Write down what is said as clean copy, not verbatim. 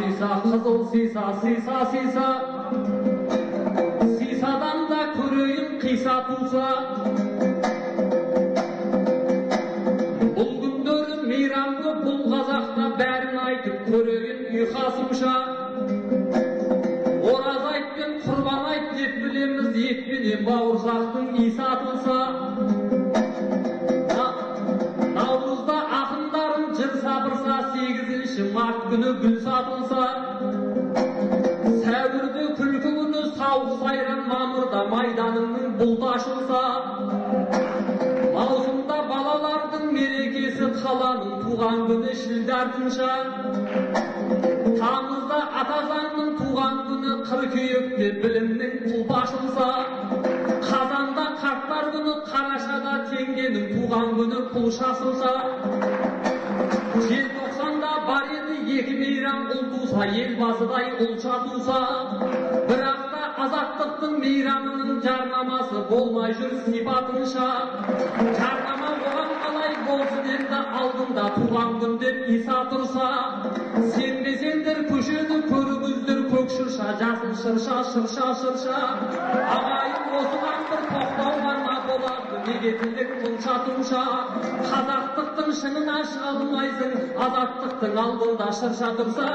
sisa, kızıl sisa, sisa, sisa. Sisadan da көрейін қиса туса. Бұл күндері мейрамы бұл қазақта бәрін айтып көрейін ұйқасымша. Ораз айт пен құрбан айт деп білеміз, ет пенен бауырсақтың иісі атылса. Наурызда ақындарын жыр сапырса, 8-ші март күні гүл сатылса. Сәуірде күлкі күні сауық сайран, мамырда майданыңның бұлты ашылса. Маусымда балалардың мерекесі, қаланың туған күні шілде артынша. Тамызда атазаңның туған күні, қыркүйекте білімнің құлпы ашылса. Қазанда қарттар күні, қарашада теңгенің туған күні пұл шашылса. Желтоқсанда бар еді екі мейрам, ұл туса, елбасыдай ұлша туса. Бірақта азаттықтың мейрамының жарнамасы болмай жүр сипатынша. Жарнама оған қалай болсын енді, алдында туған күн деп иса тұрса. Сенбесеңдер көшені көріңіздер, көк шырша, жасыл шырша, шырша, шырша. Ағайын осыған бір тоқтау ғана болады, неге тілек мұнша тұнша. Қазақтықтың шыңына шыға алмайсың, азаттықтың алдында шырша тұрса.